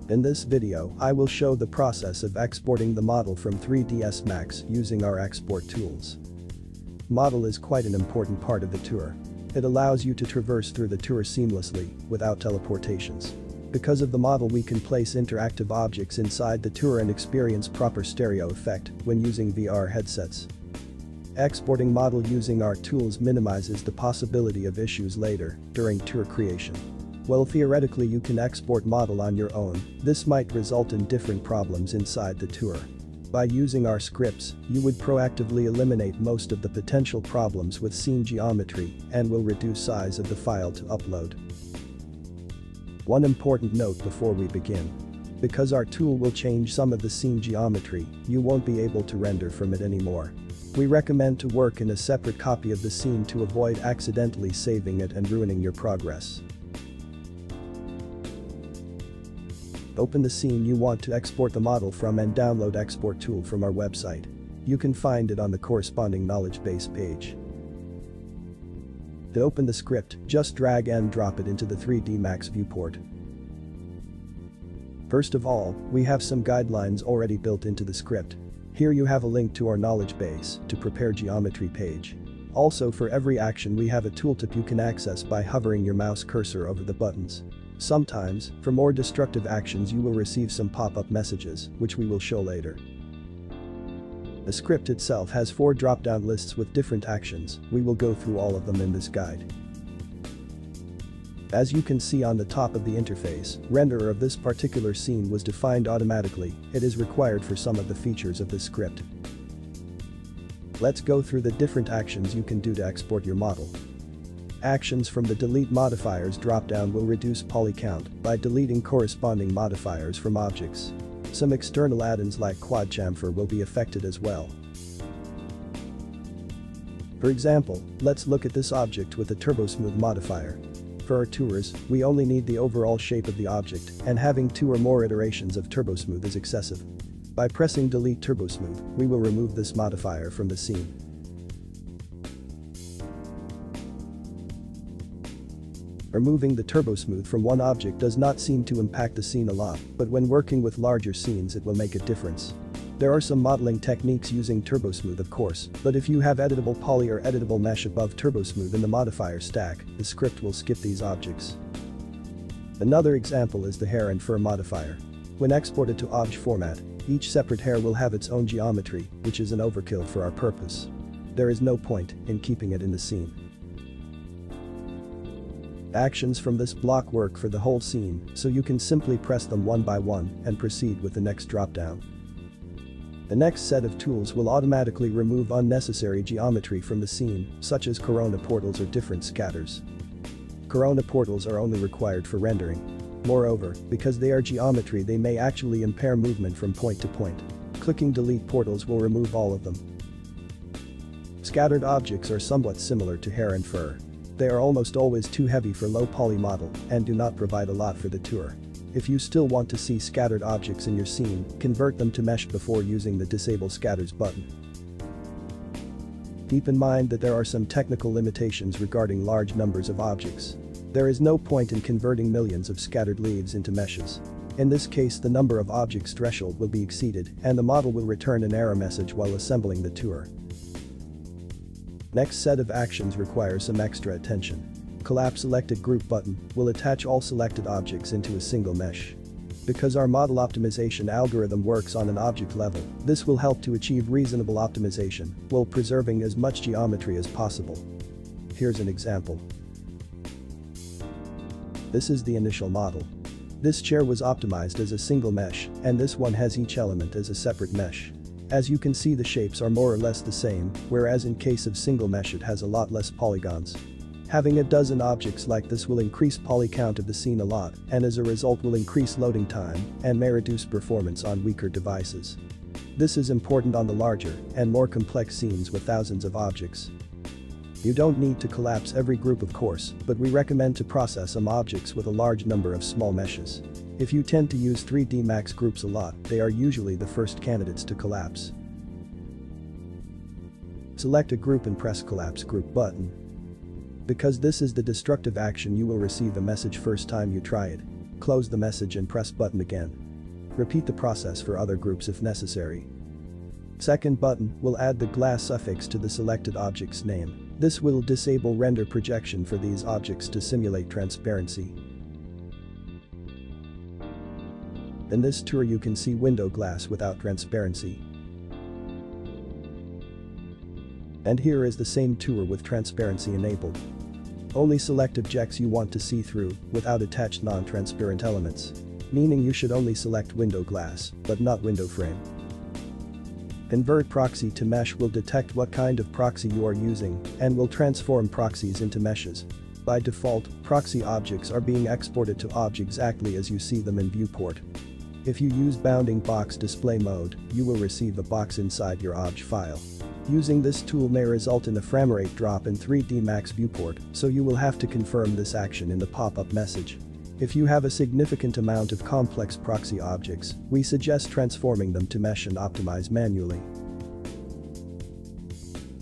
In this video, I will show the process of exporting the model from 3ds Max using our export tools. Model is quite an important part of the tour. It allows you to traverse through the tour seamlessly, without teleportations. Because of the model, we can place interactive objects inside the tour and experience proper stereo effect when using VR headsets. Exporting model using our tools minimizes the possibility of issues later, during tour creation. While theoretically you can export model on your own, this might result in different problems inside the tour. By using our scripts, you would proactively eliminate most of the potential problems with scene geometry and will reduce size of the file to upload. One important note before we begin. Because our tool will change some of the scene geometry, you won't be able to render from it anymore. We recommend to work in a separate copy of the scene to avoid accidentally saving it and ruining your progress. Open the scene you want to export the model from and download export tool from our website. You can find it on the corresponding knowledge base page. To open the script, just drag and drop it into the 3D Max viewport. First of all, we have some guidelines already built into the script. Here you have a link to our knowledge base to prepare geometry page. Also, for every action we have a tooltip you can access by hovering your mouse cursor over the buttons. Sometimes, for more destructive actions you will receive some pop-up messages, which we will show later. The script itself has 4 drop-down lists with different actions. We will go through all of them in this guide. As you can see on the top of the interface, renderer of this particular scene was defined automatically. It is required for some of the features of this script. Let's go through the different actions you can do to export your model. Actions from the Delete Modifiers drop-down will reduce poly count by deleting corresponding modifiers from objects. Some external add-ins like quad chamfer will be affected as well. For example, let's look at this object with the Turbosmooth modifier. For our tours, we only need the overall shape of the object, and having 2 or more iterations of Turbosmooth is excessive. By pressing Delete Turbosmooth, we will remove this modifier from the scene. Removing the Turbosmooth from one object does not seem to impact the scene a lot, but when working with larger scenes it will make a difference. There are some modeling techniques using Turbosmooth of course, but if you have editable poly or editable mesh above Turbosmooth in the modifier stack, the script will skip these objects. Another example is the hair and fur modifier. When exported to OBJ format, each separate hair will have its own geometry, which is an overkill for our purpose. There is no point in keeping it in the scene. Actions from this block work for the whole scene, so you can simply press them one by one and proceed with the next drop-down. The next set of tools will automatically remove unnecessary geometry from the scene, such as corona portals or different scatters. Corona portals are only required for rendering. Moreover, because they are geometry, they may actually impair movement from point to point. Clicking delete portals will remove all of them. Scattered objects are somewhat similar to hair and fur. They are almost always too heavy for low poly model and do not provide a lot for the tour. If you still want to see scattered objects in your scene, convert them to mesh before using the Disable Scatters button. Keep in mind that there are some technical limitations regarding large numbers of objects. There is no point in converting millions of scattered leaves into meshes. In this case, the number of objects threshold will be exceeded and the model will return an error message while assembling the tour. Next set of actions requires some extra attention. Collapse Selected Group button will attach all selected objects into a single mesh. Because our model optimization algorithm works on an object level, this will help to achieve reasonable optimization while preserving as much geometry as possible. Here's an example. This is the initial model. This chair was optimized as a single mesh, and this one has each element as a separate mesh. As you can see, the shapes are more or less the same, whereas in case of single mesh it has a lot less polygons. Having a dozen objects like this will increase poly count of the scene a lot, and as a result will increase loading time and may reduce performance on weaker devices. This is important on the larger and more complex scenes with thousands of objects. You don't need to collapse every group of course, but we recommend to process some objects with a large number of small meshes. If you tend to use 3D Max groups a lot, they are usually the first candidates to collapse. Select a group and press Collapse Group button. Because this is the destructive action, you will receive a message first time you try it. Close the message and press button again. Repeat the process for other groups if necessary. Second button will add the glass suffix to the selected object's name. This will disable render projection for these objects to simulate transparency. In this tour you can see window glass without transparency. And here is the same tour with transparency enabled. Only select objects you want to see through, without attached non-transparent elements. Meaning you should only select window glass, but not window frame. Convert proxy to mesh will detect what kind of proxy you are using and will transform proxies into meshes. By default, proxy objects are being exported to OBJ exactly as you see them in viewport. If you use bounding box display mode, you will receive a box inside your OBJ file. Using this tool may result in a framerate drop in 3D Max viewport, so you will have to confirm this action in the pop-up message. If you have a significant amount of complex proxy objects, we suggest transforming them to mesh and optimize manually.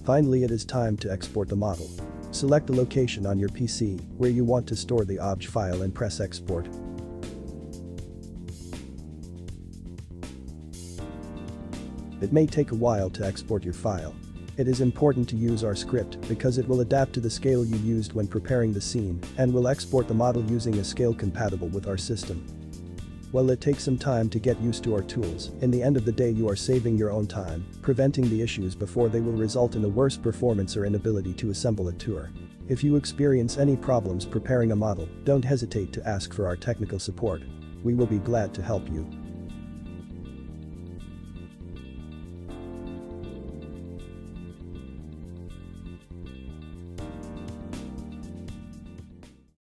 Finally, it is time to export the model. Select the location on your PC where you want to store the OBJ file and press export. It may take a while to export your file. It is important to use our script because it will adapt to the scale you used when preparing the scene and will export the model using a scale compatible with our system. While it takes some time to get used to our tools, in the end of the day you are saving your own time, preventing the issues before they will result in a worse performance or inability to assemble a tour. If you experience any problems preparing a model, don't hesitate to ask for our technical support. We will be glad to help you.